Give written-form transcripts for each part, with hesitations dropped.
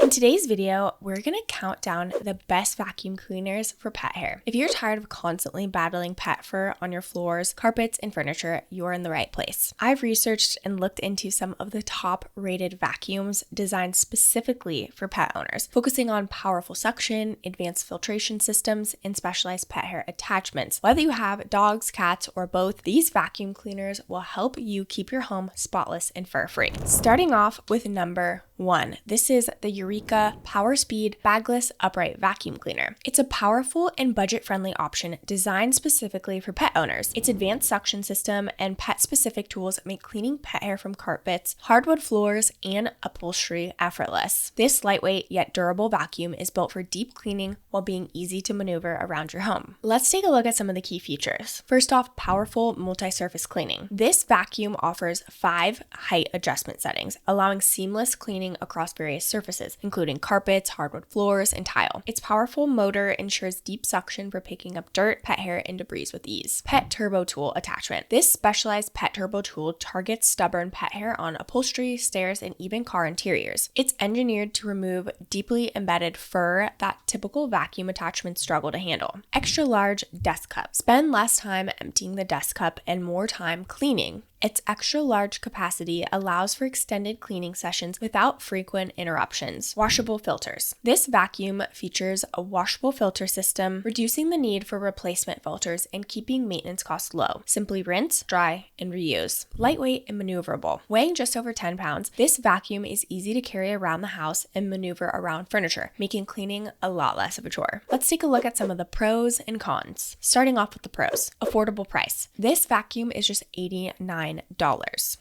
In today's video, we're going to count down the best vacuum cleaners for pet hair. If you're tired of constantly battling pet fur on your floors, carpets, and furniture, you're in the right place. I've researched and looked into some of the top-rated vacuums designed specifically for pet owners, focusing on powerful suction, advanced filtration systems, and specialized pet hair attachments. Whether you have dogs, cats, or both, these vacuum cleaners will help you keep your home spotless and fur-free. Starting off with number 1. This is the Eureka PowerSpeed Bagless Upright Vacuum Cleaner. It's a powerful and budget-friendly option designed specifically for pet owners. Its advanced suction system and pet-specific tools make cleaning pet hair from carpets, hardwood floors, and upholstery effortless. This lightweight yet durable vacuum is built for deep cleaning while being easy to maneuver around your home. Let's take a look at some of the key features. First off, powerful multi-surface cleaning. This vacuum offers 5 height adjustment settings, allowing seamless cleaning across various surfaces, including carpets, hardwood floors, and tile. Its powerful motor ensures deep suction for picking up dirt, pet hair, and debris with ease. Pet Turbo Tool Attachment. This specialized pet turbo tool targets stubborn pet hair on upholstery, stairs, and even car interiors. It's engineered to remove deeply embedded fur that typical vacuum attachments struggle to handle. Extra large dust cup. Spend less time emptying the dust cup and more time cleaning. Its extra large capacity allows for extended cleaning sessions without frequent interruptions. Washable filters. This vacuum features a washable filter system, reducing the need for replacement filters and keeping maintenance costs low. Simply rinse, dry, and reuse. Lightweight and maneuverable. Weighing just over 10 pounds, this vacuum is easy to carry around the house and maneuver around furniture, making cleaning a lot less of a chore. Let's take a look at some of the pros and cons. Starting off with the pros. Affordable price. This vacuum is just $89.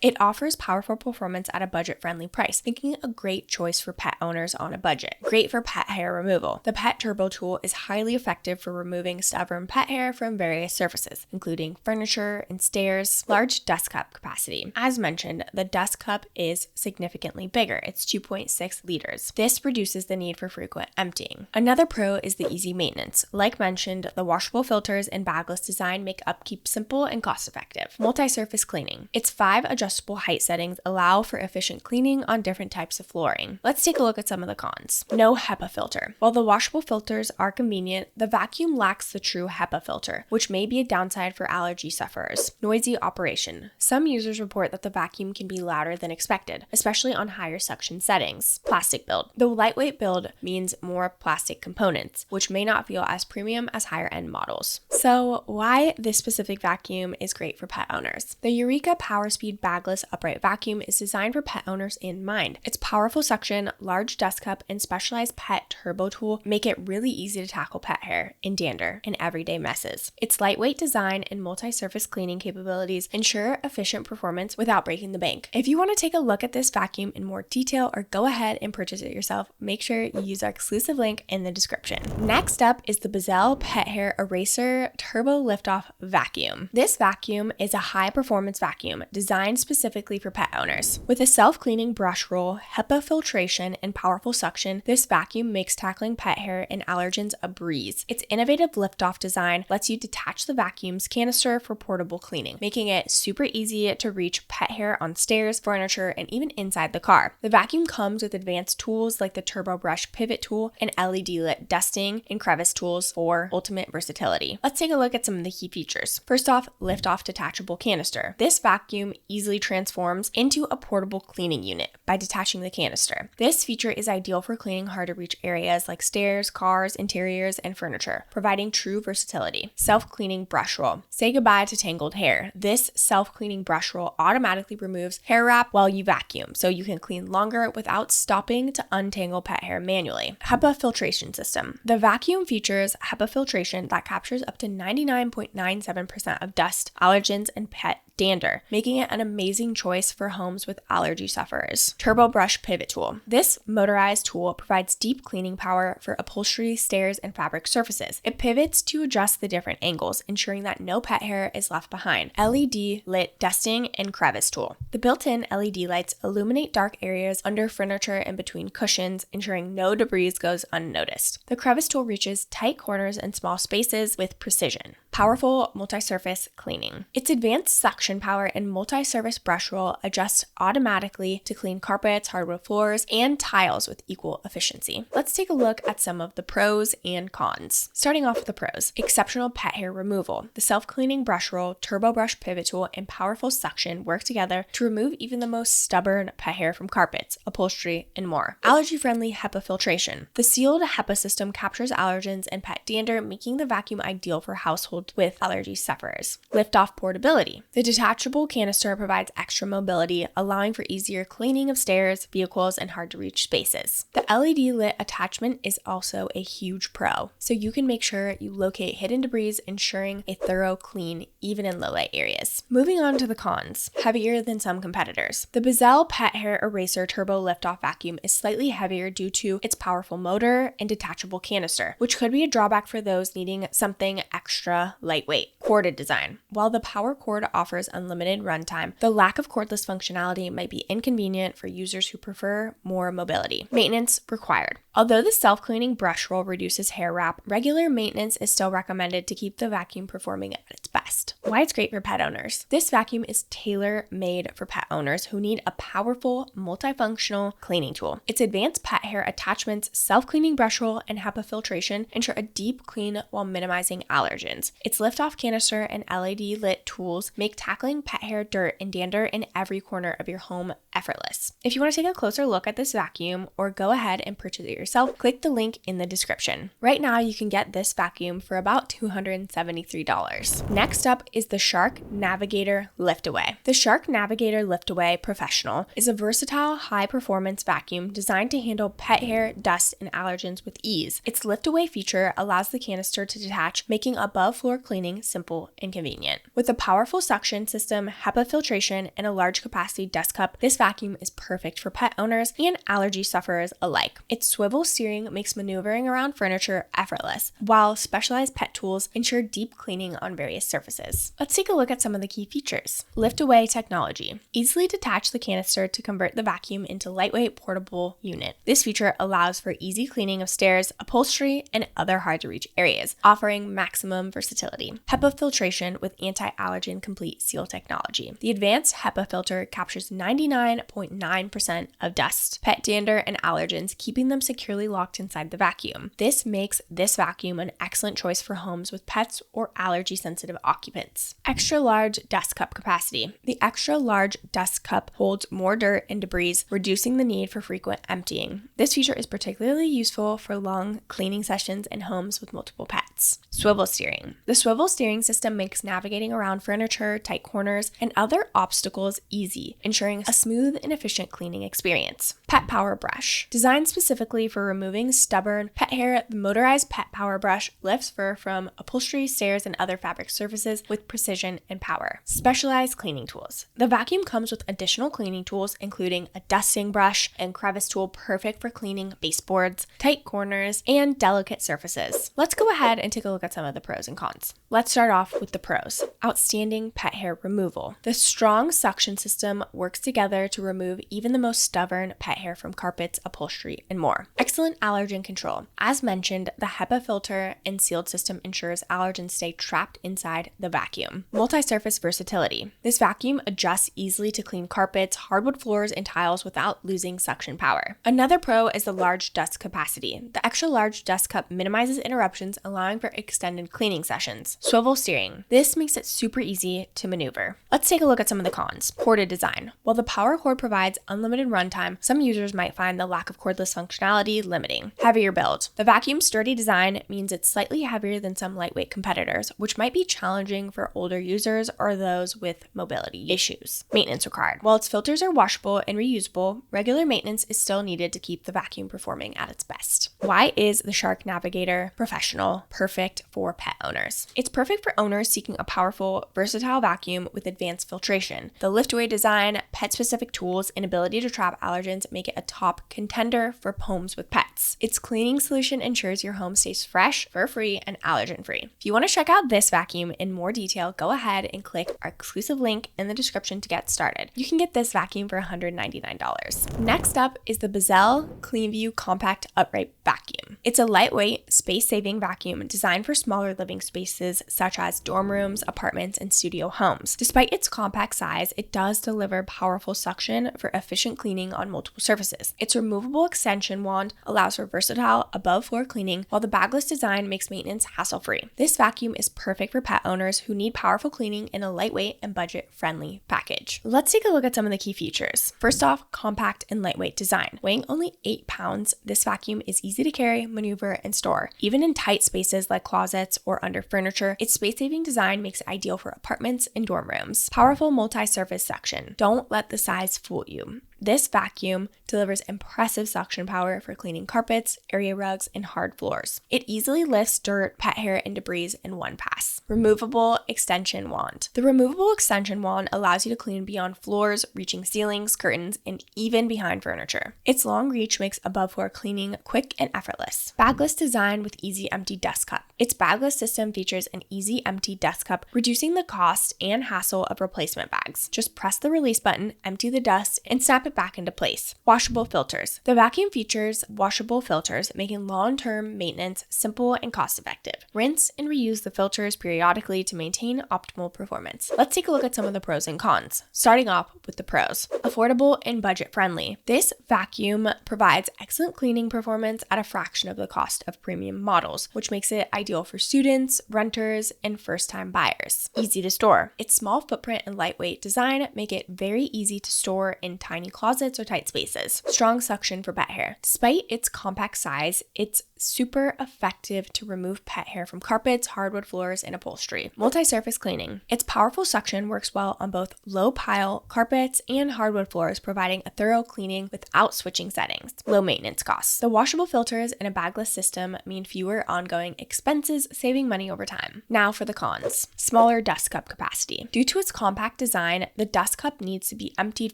It offers powerful performance at a budget-friendly price, making it a great choice for pet owners on a budget. Great for pet hair removal. The Pet Turbo tool is highly effective for removing stubborn pet hair from various surfaces, including furniture and stairs. Large dust cup capacity. As mentioned, the dust cup is significantly bigger. It's 2.6 liters. This reduces the need for frequent emptying. Another pro is the easy maintenance. Like mentioned, the washable filters and bagless design make upkeep simple and cost-effective. Multi-surface cleaning. Its 5 adjustable height settings allow for efficient cleaning on different types of flooring. Let's take a look at some of the cons. No HEPA filter. While the washable filters are convenient, the vacuum lacks the true HEPA filter, which may be a downside for allergy sufferers. Noisy operation. Some users report that the vacuum can be louder than expected, especially on higher suction settings. Plastic build. The lightweight build means more plastic components, which may not feel as premium as higher end models. So why this specific vacuum is great for pet owners? The Eureka PowerSpeed Bagless Upright Vacuum is designed for pet owners in mind. Its powerful suction, large dust cup, and specialized pet turbo tool make it really easy to tackle pet hair and dander and everyday messes. Its lightweight design and multi-surface cleaning capabilities ensure efficient performance without breaking the bank. If you want to take a look at this vacuum in more detail or go ahead and purchase it yourself, make sure you use our exclusive link in the description. Next up is the Bissell Pet Hair Eraser Turbo Liftoff Vacuum. This vacuum is a high-performance vacuum designed specifically for pet owners. With a self-cleaning brush roll, HEPA filtration, and powerful suction, this vacuum makes tackling pet hair and allergens a breeze. Its innovative liftoff design lets you detach the vacuum's canister for portable cleaning, making it super easy to reach pet hair on stairs, furniture, and even inside the car. The vacuum comes with advanced tools like the Turbo Brush Pivot Tool and LED lit dusting and crevice tools for ultimate versatility. Let's take a look at some of the key features. First off, lift-off detachable canister. This vacuum easily transforms into a portable cleaning unit by detaching the canister. This feature is ideal for cleaning hard to reach areas like stairs, cars, interiors, and furniture, providing true versatility. Self-cleaning brush roll. Say goodbye to tangled hair. This self-cleaning brush roll automatically removes hair wrap while you vacuum, so you can clean longer without stopping to untangle pet hair manually. HEPA filtration system. The vacuum features HEPA filtration that captures up to 99.97% of dust, allergens, and pet dander, making it an amazing choice for homes with allergy sufferers. Turbo Brush Pivot Tool. This motorized tool provides deep cleaning power for upholstery, stairs, and fabric surfaces. It pivots to adjust the different angles, ensuring that no pet hair is left behind. LED lit dusting and crevice tool. The built-in LED lights illuminate dark areas under furniture and between cushions, ensuring no debris goes unnoticed. The crevice tool reaches tight corners and small spaces with precision. Powerful multi-surface cleaning. Its advanced suction power and multi-surface brush roll adjusts automatically to clean carpets, hardwood floors, and tiles with equal efficiency. Let's take a look at some of the pros and cons. Starting off with the pros. Exceptional pet hair removal. The self-cleaning brush roll, turbo brush pivot tool, and powerful suction work together to remove even the most stubborn pet hair from carpets, upholstery, and more. Allergy-friendly HEPA filtration. The sealed HEPA system captures allergens and pet dander, making the vacuum ideal for households with allergy sufferers. Lift-off portability. The detachable canister provides extra mobility, allowing for easier cleaning of stairs, vehicles, and hard-to-reach spaces. The LED lit attachment is also a huge pro, so you can make sure you locate hidden debris, ensuring a thorough clean even in low-light areas. Moving on to the cons. Heavier than some competitors. The Bissell Pet Hair Eraser Turbo Lift-Off Vacuum is slightly heavier due to its powerful motor and detachable canister, which could be a drawback for those needing something extra lightweight. Corded design. While the power cord offers unlimited runtime, the lack of cordless functionality might be inconvenient for users who prefer more mobility. Maintenance required. Although the self-cleaning brush roll reduces hair wrap, regular maintenance is still recommended to keep the vacuum performing at its best. Why it's great for pet owners. This vacuum is tailor-made for pet owners who need a powerful, multifunctional cleaning tool. Its advanced pet hair attachments, self-cleaning brush roll, and HEPA filtration ensure a deep clean while minimizing allergens. Its lift-off canister and LED lit tools make tackling pet hair, dirt, and dander in every corner of your home effortless. If you want to take a closer look at this vacuum or go ahead and purchase it yourself, click the link in the description. Right now, you can get this vacuum for about $273. Next up is the Shark Navigator Liftaway. The Shark Navigator Liftaway Professional is a versatile, high-performance vacuum designed to handle pet hair, dust, and allergens with ease. Its liftaway feature allows the canister to detach, making above-floor cleaning simple and convenient. With a powerful suction system, HEPA filtration, and a large capacity dust cup, this vacuum is perfect for pet owners and allergy sufferers alike. Its swivel steering makes maneuvering around furniture effortless, while specialized pet tools ensure deep cleaning on various surfaces. Let's take a look at some of the key features. Lift-away technology. Easily detach the canister to convert the vacuum into lightweight portable unit. This feature allows for easy cleaning of stairs, upholstery, and other hard-to-reach areas, offering maximum versatility. HEPA filtration with anti-allergen complete seal technology. The advanced HEPA filter captures 99.9% of dust, pet dander, and allergens, keeping them securely locked inside the vacuum. This makes this vacuum an excellent choice for homes with pets or allergy-sensitive occupants. Extra large dust cup capacity. The extra large dust cup holds more dirt and debris, reducing the need for frequent emptying. This feature is particularly useful for long cleaning sessions in homes with multiple pets. Swivel steering. The swivel steering system makes navigating around furniture, tight corners, and other obstacles easy, ensuring a smooth and efficient cleaning experience. Pet Power Brush. Designed specifically for removing stubborn pet hair, the motorized Pet Power Brush lifts fur from upholstery, stairs, and other fabric surfaces with precision and power. Specialized cleaning tools. The vacuum comes with additional cleaning tools, including a dusting brush and crevice tool perfect for cleaning baseboards, tight corners, and delicate surfaces. Let's go ahead and take a look at some of the pros and cons. Let's start off with the pros. Outstanding pet hair removal. The strong suction system works together to remove even the most stubborn pet hair from carpets, upholstery, and more. Excellent allergen control. As mentioned, the HEPA filter and sealed system ensures allergens stay trapped inside the vacuum. Multi-surface versatility. This vacuum adjusts easily to clean carpets, hardwood floors, and tiles without losing suction power. Another pro is the large dust capacity. The extra large dust cup minimizes interruptions, allowing for extended cleaning sessions. Swivel steering. This makes it super easy to maneuver. Let's take a look at some of the cons. Corded design. While the power cord provides unlimited runtime, some users might find the lack of cordless functionality limiting. Heavier build. The vacuum's sturdy design means it's slightly heavier than some lightweight competitors, which might be challenging for older users or those with mobility issues. Maintenance required. While its filters are washable and reusable, regular maintenance is still needed to keep the vacuum performing at its best. Why is the Shark Navigator Professional perfect for pet owners? It's perfect for owners seeking a powerful, versatile vacuum with advanced filtration. The liftaway design, pet-specific tools, and ability to trap allergens make it a top contender for homes with pets. pets. Its cleaning solution ensures your home stays fresh, fur-free, and allergen-free. If you want to check out this vacuum in more detail, go ahead and click our exclusive link in the description to get started. You can get this vacuum for $199. Next up is the Bissell CleanView Compact Upright Vacuum. It's a lightweight, space-saving vacuum designed for smaller living spaces such as dorm rooms, apartments, and studio homes. Despite its compact size, it does deliver powerful suction for efficient cleaning on multiple surfaces. Its removable extension wand allows for versatile above-floor cleaning, while the bagless design makes maintenance hassle-free. This vacuum is perfect for pet owners who need powerful cleaning in a lightweight and budget-friendly package. Let's take a look at some of the key features. First off, compact and lightweight design. Weighing only 8 pounds, this vacuum is easy to carry, maneuver, and store. Even in tight spaces like closets or under furniture, its space-saving design makes it ideal for apartments and dorm rooms. Powerful multi-surface suction. Don't let the size fool you. This vacuum delivers impressive suction power for cleaning carpets, area rugs, and hard floors. It easily lifts dirt, pet hair, and debris in one pass. Removable extension wand. The removable extension wand allows you to clean beyond floors, reaching ceilings, curtains, and even behind furniture. Its long reach makes above-floor cleaning quick and effortless. Bagless design with easy empty dust cup. Its bagless system features an easy empty dust cup, reducing the cost and hassle of replacement bags. Just press the release button, empty the dust, and snap it back into place. Washable filters. The vacuum features washable filters, making long-term maintenance simple and cost-effective. Rinse and reuse the filters periodically to maintain optimal performance. Let's take a look at some of the pros and cons. Starting off with the pros. Affordable and budget-friendly. This vacuum provides excellent cleaning performance at a fraction of the cost of premium models, which makes it ideal for students, renters, and first-time buyers. Easy to store. Its small footprint and lightweight design make it very easy to store in tiny closets or tight spaces. Strong suction for pet hair. Despite its compact size, it's super effective to remove pet hair from carpets, hardwood floors, and upholstery. Multi-surface cleaning. Its powerful suction works well on both low-pile carpets and hardwood floors, providing a thorough cleaning without switching settings. Low maintenance costs. The washable filters and a bagless system mean fewer ongoing expenses, saving money over time. Now for the cons. Smaller dust cup capacity. Due to its compact design, the dust cup needs to be emptied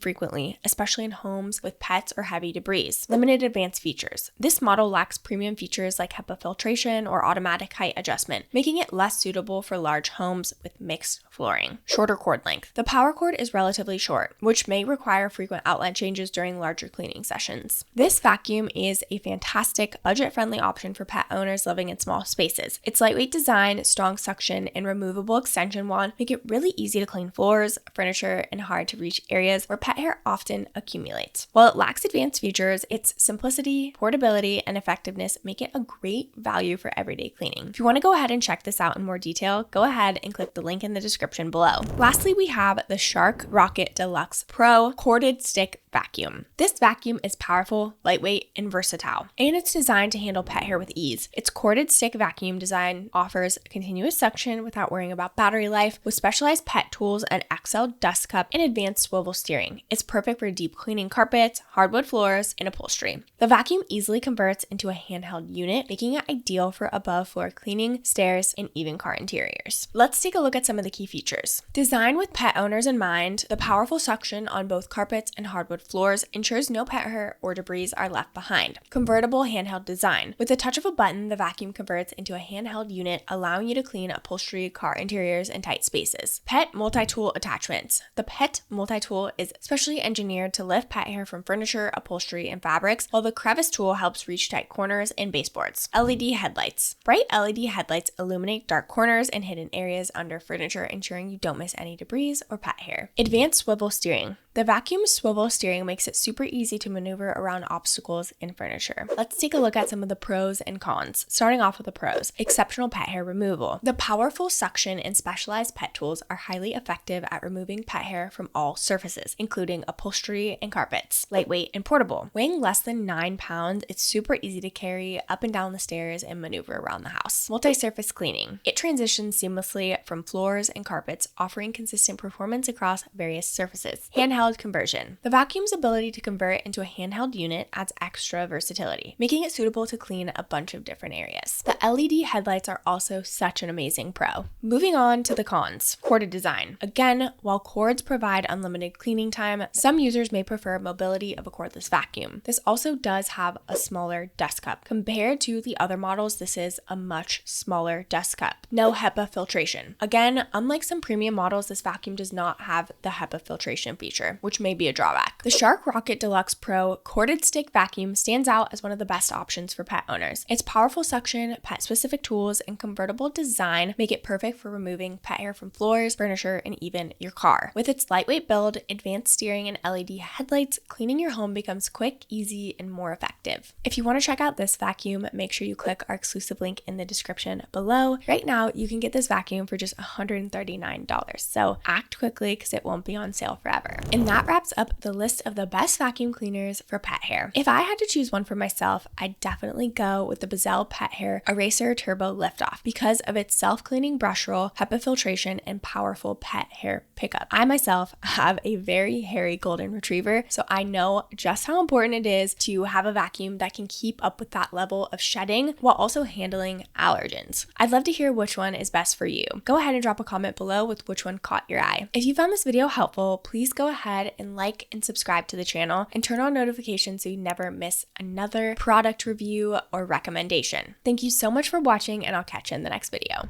frequently, especially in homes with pets or heavy debris. Limited advanced features. This model lacks premium features like HEPA filtration or automatic height adjustment, making it less suitable for large homes with mixed flooring. Shorter cord length. The power cord is relatively short, which may require frequent outlet changes during larger cleaning sessions. This vacuum is a fantastic, budget-friendly option for pet owners living in small spaces. Its lightweight design, strong suction, and removable extension wand make it really easy to clean floors, furniture, and hard-to-reach areas where pet hair often accumulates. While it lacks advanced features, its simplicity, portability, and effectiveness make it a great value for everyday cleaning. If you want to go ahead and check this out in more detail, go ahead and click the link in the description below. Lastly, we have the Shark Rocket Deluxe Pro Corded Stick Vacuum. This vacuum is powerful, lightweight, and versatile, and it's designed to handle pet hair with ease. Its corded stick vacuum design offers continuous suction without worrying about battery life, with specialized pet tools, an XL dust cup, and advanced swivel steering. It's perfect for deep cleaning carpets, hardwood floors, and upholstery. The vacuum easily converts into a handheld unit, making it ideal for above-floor cleaning, stairs, and even car interiors. Let's take a look at some of the key features. Designed with pet owners in mind, the powerful suction on both carpets and hardwood floors ensures no pet hair or debris are left behind. Convertible handheld design. With the touch of a button, the vacuum converts into a handheld unit, allowing you to clean upholstery, car interiors, and tight spaces. Pet multi-tool attachments. The Pet multi-tool is specially engineered to lift pet hair from furniture, upholstery, and fabrics, while the crevice tool helps reach tight corners and baseboards. LED headlights. Bright LED headlights illuminate dark corners and hidden areas under furniture, ensuring you don't miss any debris or pet hair. Advanced swivel steering. The vacuum swivel steering makes it super easy to maneuver around obstacles in furniture. Let's take a look at some of the pros and cons. Starting off with the pros. Exceptional pet hair removal. The powerful suction and specialized pet tools are highly effective at removing pet hair from all surfaces, including upholstery and carpets. Lightweight and portable. Weighing less than 9 pounds, it's super easy to carry up and down the stairs and maneuver around the house. Multi-surface cleaning. It transitions seamlessly from floors and carpets, offering consistent performance across various surfaces. Handheld handheld conversion. The vacuum's ability to convert into a handheld unit adds extra versatility, making it suitable to clean a bunch of different areas. The LED headlights are also such an amazing pro. Moving on to the cons. Corded design. Again, while cords provide unlimited cleaning time, some users may prefer mobility of a cordless vacuum. This also does have a smaller dust cup. Compared to the other models, this is a much smaller dust cup. No HEPA filtration. Again, unlike some premium models, this vacuum does not have the HEPA filtration feature, which may be a drawback. The Shark Rocket Deluxe Pro corded stick vacuum stands out as one of the best options for pet owners. Its powerful suction, pet-specific tools, and convertible design make it perfect for removing pet hair from floors, furniture, and even your car. With its lightweight build, advanced steering, and LED headlights, cleaning your home becomes quick, easy, and more effective. If you want to check out this vacuum, make sure you click our exclusive link in the description below. Right now, you can get this vacuum for just $139, so act quickly because it won't be on sale forever. And that wraps up the list of the best vacuum cleaners for pet hair. If I had to choose one for myself, I'd definitely go with the Bissell Pet Hair Eraser Turbo Liftoff because of its self-cleaning brush roll, HEPA filtration, and powerful pet hair pickup. I myself have a very hairy golden retriever, so I know just how important it is to have a vacuum that can keep up with that level of shedding while also handling allergens. I'd love to hear which one is best for you. Go ahead and drop a comment below with which one caught your eye. If you found this video helpful, please go ahead and like and subscribe to the channel and turn on notifications so you never miss another product review or recommendation. Thank you so much for watching, and I'll catch you in the next video.